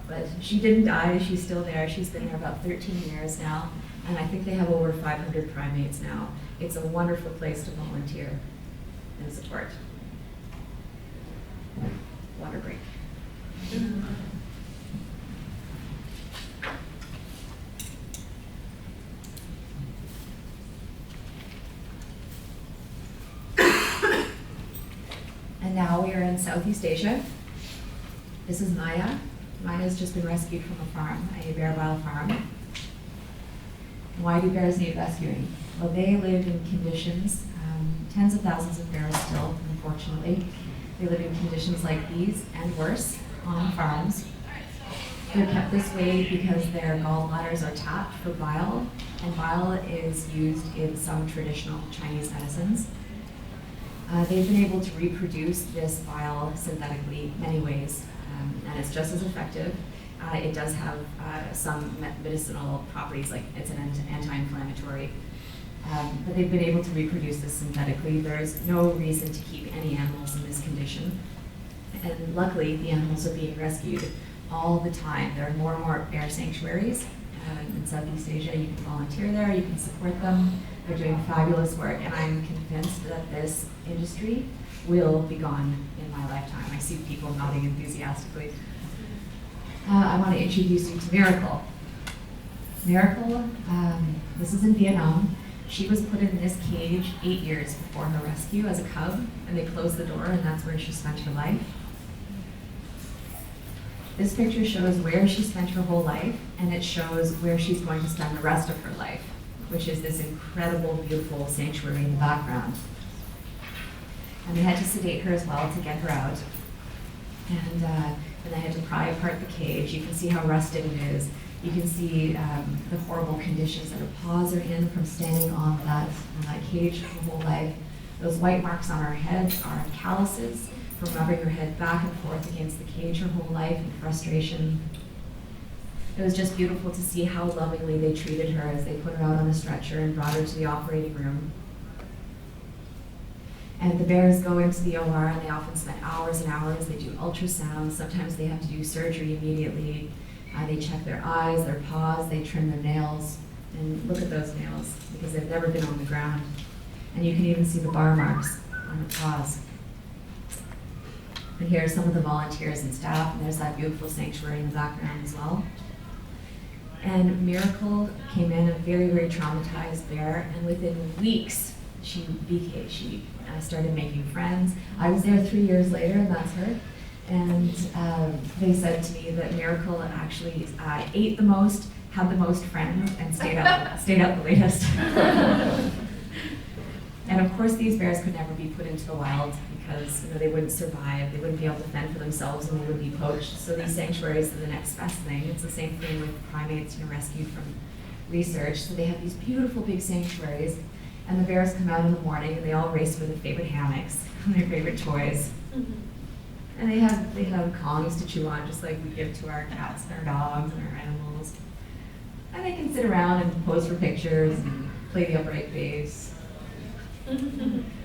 But she didn't die, she's still there. She's been there about 13 years now, and I think they have over 500 primates now. It's a wonderful place to volunteer and support. Water break. And now we are in Southeast Asia. This is Maya. Maya's just been rescued from a farm, a bear bile farm. And why do bears need rescuing? Well, they live in conditions, tens of thousands of bears still, unfortunately. They live in conditions like these and worse on farms. They're kept this way because their gallbladders are tapped for bile, and bile is used in some traditional Chinese medicines. They've been able to reproduce this bile synthetically many ways, and it's just as effective. It does have some medicinal properties, like it's an anti-inflammatory, but they've been able to reproduce this synthetically. There's no reason to keep any animals in this condition, and luckily the animals are being rescued all the time. There are more and more bear sanctuaries in Southeast Asia. You can volunteer there, you can support them. They're doing fabulous work, and I'm convinced that this industry will be gone in my lifetime. I see people nodding enthusiastically. I want to introduce you to Miracle. Miracle, this is in Vietnam. She was put in this cage 8 years before her rescue as a cub, and they closed the door, and that's where she spent her life. This picture shows where she spent her whole life, and it shows where she's going to spend the rest of her life, which is this incredible, beautiful sanctuary in the background. And they had to sedate her as well to get her out. And they had to pry apart the cage. You can see how rusted it is. You can see the horrible conditions that her paws are in from standing on that cage her whole life. Those white marks on her head are calluses. from rubbing her head back and forth against the cage her whole life in frustration. It was just beautiful to see how lovingly they treated her as they put her out on a stretcher and brought her to the operating room. And the bears go into the OR and they often spend hours and hours. They do ultrasounds. Sometimes they have to do surgery immediately. They check their eyes, their paws, they trim their nails. And look at those nails, because they've never been on the ground. And you can even see the bar marks on the paws. And here are some of the volunteers and staff, and there's that beautiful sanctuary in the background as well. And Miracle came in a very, very traumatized bear, and within weeks, she started making friends. I was there 3 years later, and that's her. And they said to me that Miracle actually ate the most, had the most friends, and stayed up the latest. And of course, these bears could never be put into the wild because they wouldn't survive, they wouldn't be able to fend for themselves, and they would be poached. So these sanctuaries are the next best thing. It's the same thing with primates rescued from research. So they have these beautiful big sanctuaries, and the bears come out in the morning, and they all race for their favorite hammocks and their favorite toys. And they have Kongs to chew on, just like we give to our cats and our dogs and our animals. And they can sit around and pose for pictures and play the upright bass.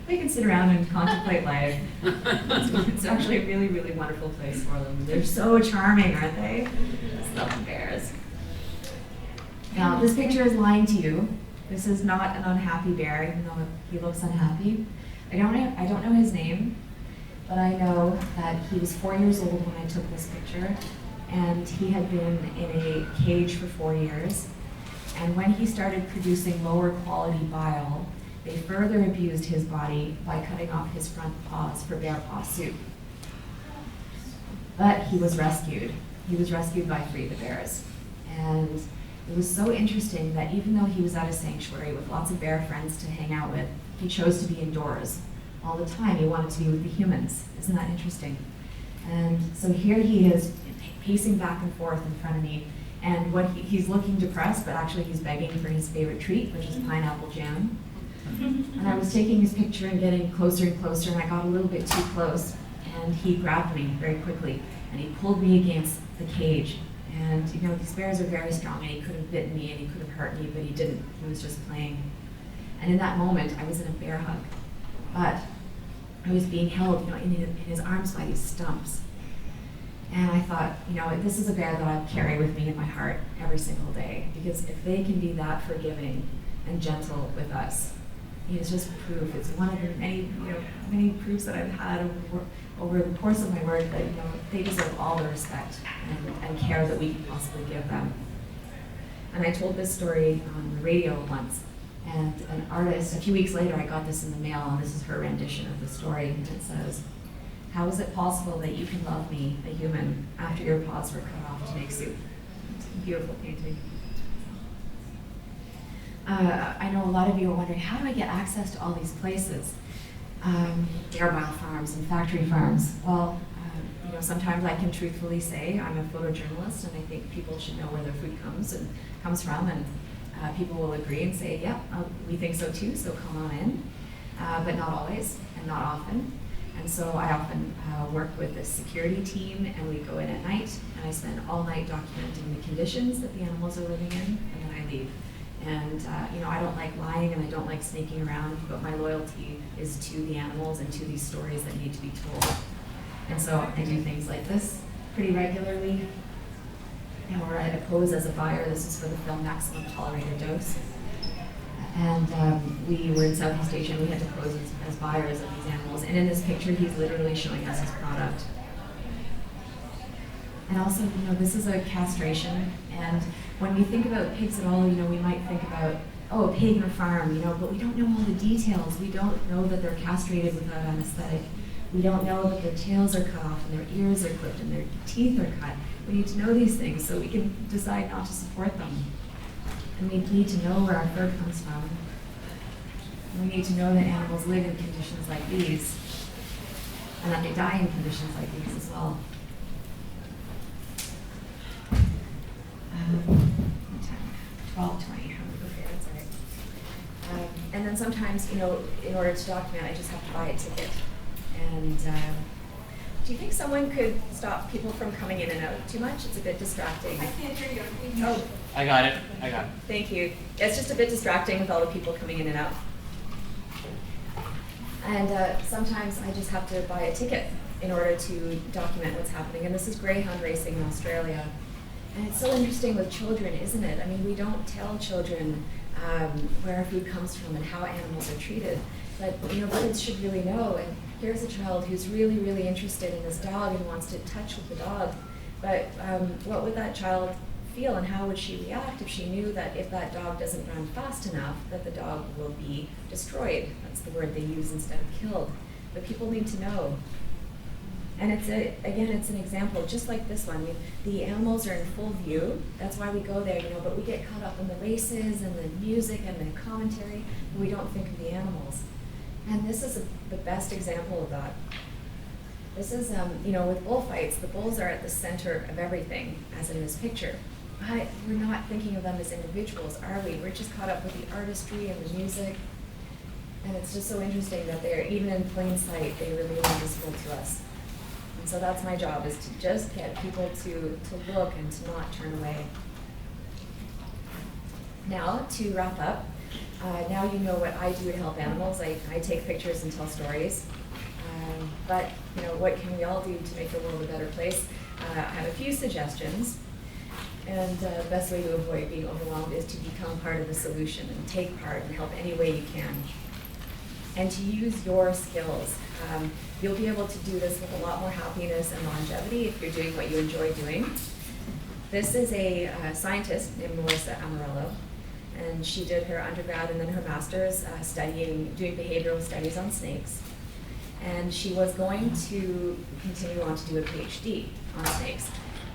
They can sit around and contemplate life. It's actually a really, really wonderful place for them. They're so charming, aren't they? Just love the bears. Now, this picture is lying to you. This is not an unhappy bear, even though he looks unhappy. I don't know his name, but I know that he was 4 years old when I took this picture, and he had been in a cage for 4 years. And when he started producing lower quality bile, they further abused his body by cutting off his front paws for bear paw soup. But he was rescued. He was rescued by Free the Bears. And it was so interesting that even though he was at a sanctuary with lots of bear friends to hang out with, he chose to be indoors all the time. He wanted to be with the humans. Isn't that interesting? And so here he is pacing back and forth in front of me, and he's looking depressed, but actually he's begging for his favorite treat, which is pineapple jam. And I was taking his picture and getting closer and closer, and I got a little bit too close, and he grabbed me very quickly, and he pulled me against the cage. And these bears are very strong, and he could have bitten me and he could have hurt me, but he didn't. He was just playing. And in that moment, I was in a bear hug, but I was being held in his arms by these stumps. And I thought, this is a bear that I'll carry with me in my heart every single day, because if they can be that forgiving and gentle with us, it's just proof. It's one of the many proofs that I've had over the course of my work that they deserve all the respect and care that we can possibly give them. And I told this story on the radio once, and an artist, a few weeks later, I got this in the mail, and this is her rendition of the story, and it says, "How is it possible that you can love me, a human, after your paws were cut off to make soup?" It's a beautiful painting. I know a lot of you are wondering, how do I get access to all these places? Bear mile farms and factory farms. Well, sometimes I can truthfully say I'm a photojournalist, and I think people should know where their food comes from, and people will agree and say, yeah, we think so too, so come on in. But not always, and not often. And so I often work with a security team, and we go in at night, and I spend all night documenting the conditions that the animals are living in, and then I leave. And I don't like lying, and I don't like sneaking around, but my loyalty is to the animals and to these stories that need to be told. And so I do things like this pretty regularly, or I pose as a buyer. This is for the film Maximum Tolerated Dose. And we were in Southeast Asia, and we had to pose as buyers of these animals. And in this picture, he's literally showing us his product. And also, this is a castration. And when we think about pigs at all, we might think about, a pig or farm, but we don't know all the details. We don't know that they're castrated without anesthetic. We don't know that their tails are cut off and their ears are clipped and their teeth are cut. We need to know these things so we can decide not to support them. And we need to know where our fur comes from. And we need to know that animals live in conditions like these, and that they die in conditions like these as well. 12:20, how many favorites are it? And then sometimes, in order to document, I just have to buy a ticket. And Do you think someone could stop people from coming in and out too much? It's a bit distracting. I can't hear you. Oh, I got it. thank you. It's just a bit distracting with all the people coming in and out. And sometimes I just have to buy a ticket in order to document what's happening. And this is greyhound racing in Australia. And it's so interesting with children, isn't it? I mean, we don't tell children where our food comes from and how animals are treated. But, kids should really know. And here's a child who's really, really interested in this dog and wants to touch with the dog. But what would that child feel, and how would she react if she knew that if that dog doesn't run fast enough, that the dog will be destroyed? That's the word they use instead of killed. But people need to know. And it's an example just like this one. The animals are in full view. That's why we go there, but we get caught up in the races and the music and the commentary, and we don't think of the animals. And this is the best example of that. This is, with bullfights, the bulls are at the center of everything, as in this picture. But we're not thinking of them as individuals, are we? We're just caught up with the artistry and the music. And it's just so interesting that they're, even in plain sight, they remain invisible to us. And so that's my job, is to just get people to look and to not turn away. Now, to wrap up, now you know what I do to help animals. I take pictures and tell stories. But what can we all do to make the world a better place? I have a few suggestions. And the best way to avoid being overwhelmed is to become part of the solution and take part and help any way you can. And to use your skills. You'll be able to do this with a lot more happiness and longevity if you're doing what you enjoy doing. This is a scientist named Melissa Amarello, and she did her undergrad and then her master's doing behavioral studies on snakes. And she was going to continue on to do a PhD on snakes.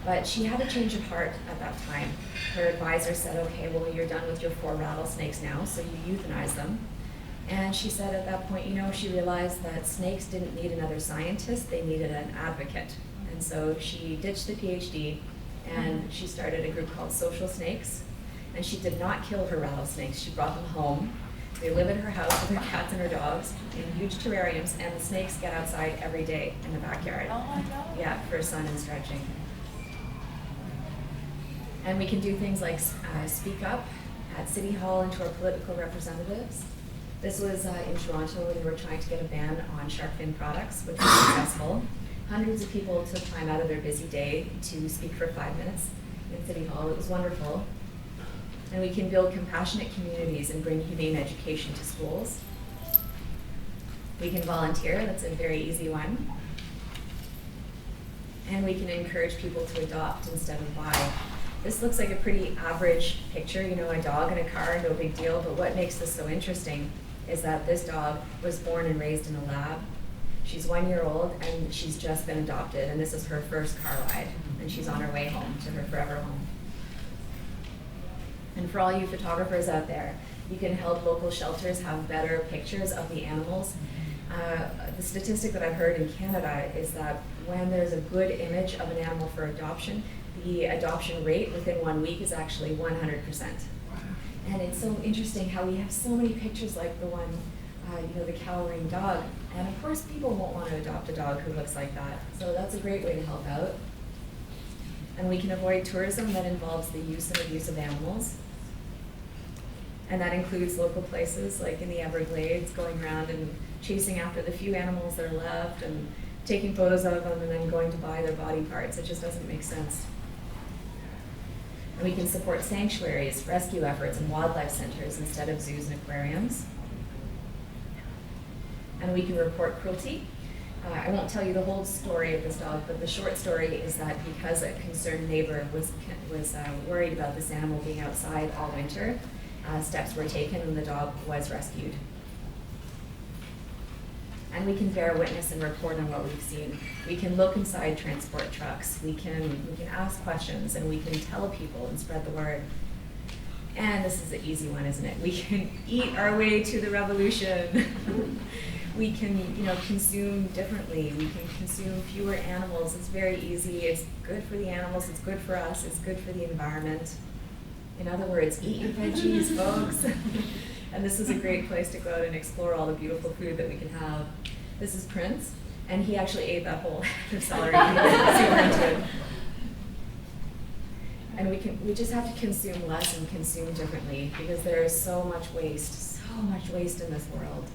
But she had a change of heart at that time. Her advisor said, okay, well, you're done with your 4 rattlesnakes now, so you euthanize them. And she said at that point, she realized that snakes didn't need another scientist, they needed an advocate. And so she ditched the PhD and she started a group called Social Snakes. And she did not kill her rattlesnakes, she brought them home. They live in her house with her cats and her dogs in huge terrariums, and the snakes get outside every day in the backyard. Oh my God. Yeah, for sun and stretching. And we can do things like speak up at City Hall and to our political representatives. This was in Toronto when we were trying to get a ban on shark fin products, which was successful. Hundreds of people took time out of their busy day to speak for 5 minutes in City Hall. It was wonderful. And we can build compassionate communities and bring humane education to schools. We can volunteer, that's a very easy one. And we can encourage people to adopt instead of buy. This looks like a pretty average picture, a dog in a car, no big deal, but what makes this so interesting is that this dog was born and raised in a lab. She's 1 year old and she's just been adopted, and this is her first car ride, and she's on her way home to her forever home. And for all you photographers out there, you can help local shelters have better pictures of the animals. The statistic that I've heard in Canada is that when there's a good image of an animal for adoption, the adoption rate within 1 week is actually 100%. And it's so interesting how we have so many pictures like the one, the cowering dog. And of course, people won't want to adopt a dog who looks like that. So that's a great way to help out. And we can avoid tourism that involves the use and abuse of animals. And that includes local places like in the Everglades, going around and chasing after the few animals that are left and taking photos of them and then going to buy their body parts. It just doesn't make sense. And we can support sanctuaries, rescue efforts, and wildlife centers instead of zoos and aquariums. And we can report cruelty. I won't tell you the whole story of this dog, but the short story is that because a concerned neighbor was worried about this animal being outside all winter, steps were taken and the dog was rescued. And we can bear witness and report on what we've seen. We can look inside transport trucks. We can ask questions, and we can tell people and spread the word. And this is the easy one, isn't it? We can eat our way to the revolution. We can, consume differently. We can consume fewer animals. It's very easy. It's good for the animals. It's good for us. It's good for the environment. In other words, eat your veggies, folks. And this is a great place to go out and explore all the beautiful food that we can have. This is Prince. And he actually ate that whole head of celery. He was super into it. And we just have to consume less and consume differently, because there is so much waste in this world.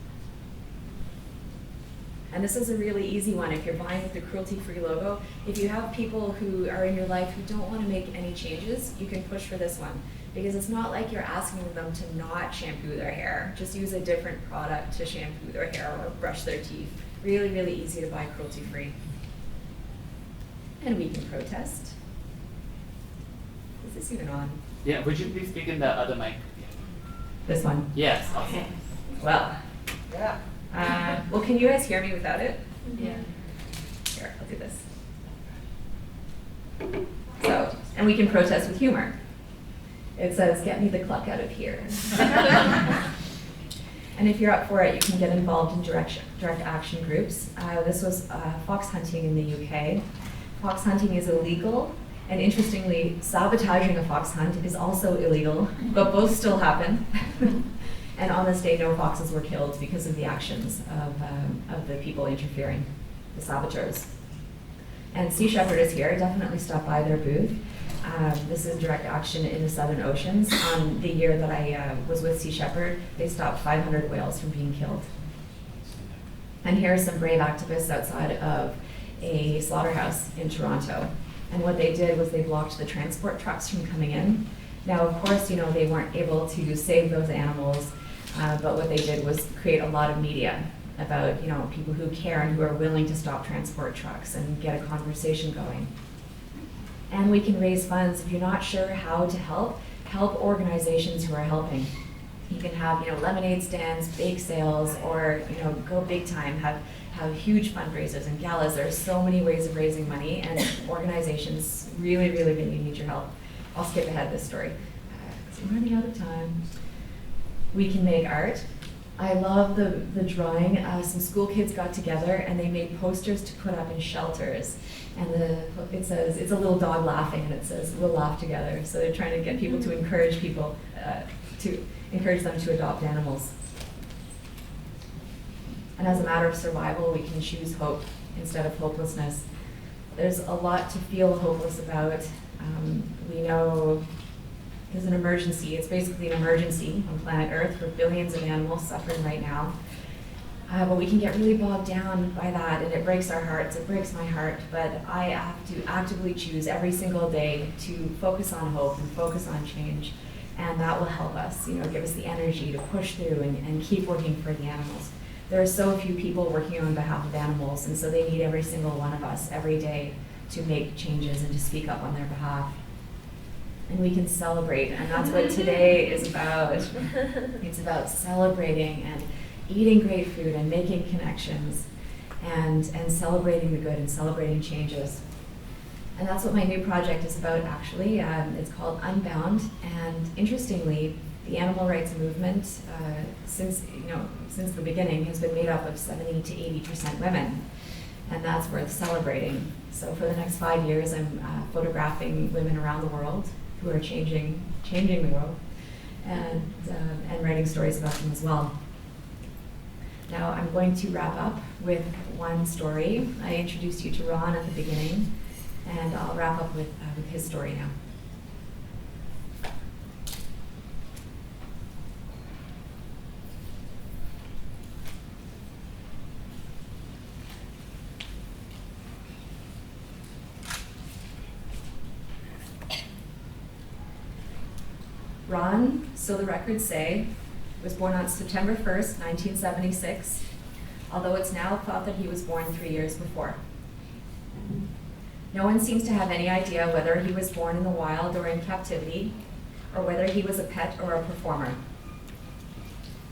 And this is a really easy one. If you're buying with the cruelty-free logo, if you have people who are in your life who don't want to make any changes, you can push for this one. Because it's not like you're asking them to not shampoo their hair. Just use a different product to shampoo their hair or brush their teeth. Really, really easy to buy cruelty-free. And we can protest. Is this even on? Yeah, would you please speak in the other mic? This one? Yes, awesome. Well. Yeah. Well, can you guys hear me without it? Yeah. Here, I'll do this. So, and we can protest with humor. It says, "Get me the cluck out of here." And if you're up for it, you can get involved in direct action groups. This was fox hunting in the UK. Fox hunting is illegal, and interestingly, sabotaging a fox hunt is also illegal, but both still happen. And on this day, no foxes were killed because of the actions of the people interfering, the saboteurs. And Sea Shepherd is here. Definitely stop by their booth. This is direct action in the Southern Oceans. On the year that I was with Sea Shepherd, they stopped 500 whales from being killed. And here are some brave activists outside of a slaughterhouse in Toronto. And what they did was they blocked the transport trucks from coming in. Now, of course, you know, they weren't able to save those animals, but what they did was create a lot of media about, you know, people who care and who are willing to stop transport trucks and get a conversation going. And we can raise funds. If you're not sure how to help organizations who are helping. You can have, you know, lemonade stands, bake sales, or, you know, go big time, have huge fundraisers and galas. There are so many ways of raising money, and organizations really, really, really need your help. I'll skip ahead this story, because I'm running out of time. We can make art. I love the drawing. Some school kids got together and they made posters to put up in shelters. And it says, it's a little dog laughing, and it says, "We'll laugh together." So they're trying to get people to encourage people, to encourage them to adopt animals. And as a matter of survival, we can choose hope instead of hopelessness. There's a lot to feel hopeless about. We know there's an emergency. It's basically an emergency on planet Earth with billions of animals suffering right now. But we can get really bogged down by that, and it breaks our hearts. It breaks my heart. But I have to actively choose every single day to focus on hope and focus on change. And that will help us, you know, give us the energy to push through and keep working for the animals. There are so few people working on behalf of animals, and so they need every single one of us every day to make changes and to speak up on their behalf. And we can celebrate, and that's what today is about. It's about celebrating and eating great food and making connections and celebrating the good and celebrating changes. And that's what my new project is about, actually. It's called Unbound, and interestingly, the animal rights movement, since the beginning, has been made up of 70 to 80% women, and that's worth celebrating. So for the next 5 years, I'm photographing women around the world who are changing the world, and writing stories about them as well. Now I'm going to wrap up with one story. I introduced you to Ron at the beginning, and I'll wrap up with his story now. Ron, so the records say, was born on September 1st, 1976, although it's now thought that he was born 3 years before. No one seems to have any idea whether he was born in the wild or in captivity, or whether he was a pet or a performer.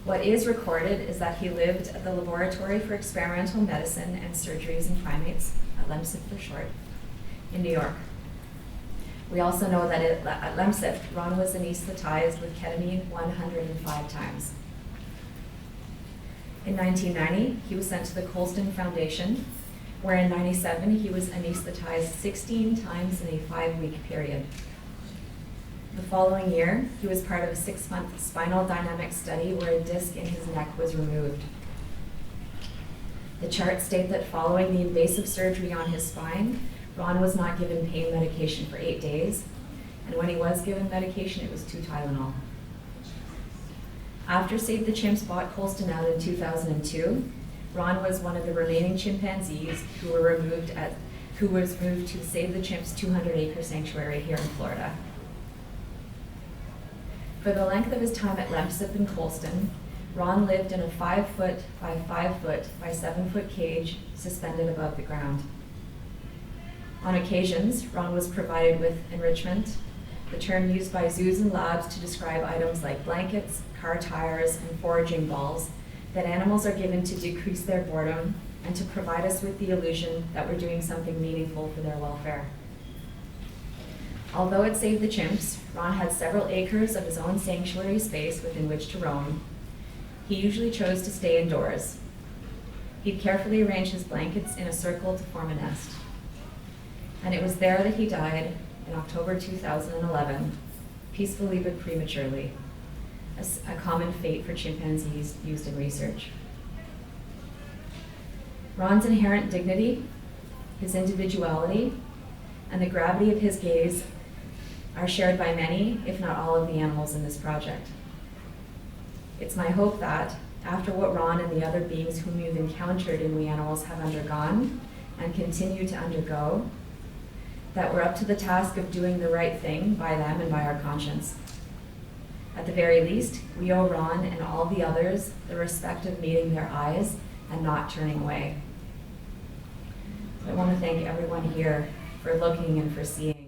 What is recorded is that he lived at the Laboratory for Experimental Medicine and Surgeries in Primates, LEMSIP for short, in New York. We also know that at LEMSIP, Ron was anesthetized with ketamine 105 times. In 1990, he was sent to the Colston Foundation, where in 97, he was anesthetized 16 times in a 5-week period. The following year, he was part of a 6-month spinal dynamic study where a disc in his neck was removed. The charts state that following the invasive surgery on his spine, Ron was not given pain medication for 8 days, and when he was given medication, it was 2 Tylenol. After Save the Chimps bought Colston out in 2002, Ron was one of the remaining chimpanzees who was moved to Save the Chimps 200-acre sanctuary here in Florida. For the length of his time at Lemsip and Colston, Ron lived in a 5-foot by 5-foot by 7-foot cage suspended above the ground. On occasions, Ron was provided with enrichment, the term used by zoos and labs to describe items like blankets, car tires, and foraging balls that animals are given to decrease their boredom and to provide us with the illusion that we're doing something meaningful for their welfare. Although at Save the Chimps, Ron had several acres of his own sanctuary space within which to roam, he usually chose to stay indoors. He'd carefully arrange his blankets in a circle to form a nest. And it was there that he died in October 2011, peacefully but prematurely, a common fate for chimpanzees used in research. Ron's inherent dignity, his individuality, and the gravity of his gaze are shared by many, if not all, of the animals in this project. It's my hope that, after what Ron and the other beings whom you've encountered in We Animals have undergone and continue to undergo, that we're up to the task of doing the right thing by them and by our conscience. At the very least, we owe Ron and all the others the respect of meeting their eyes and not turning away. I want to thank everyone here for looking and for seeing.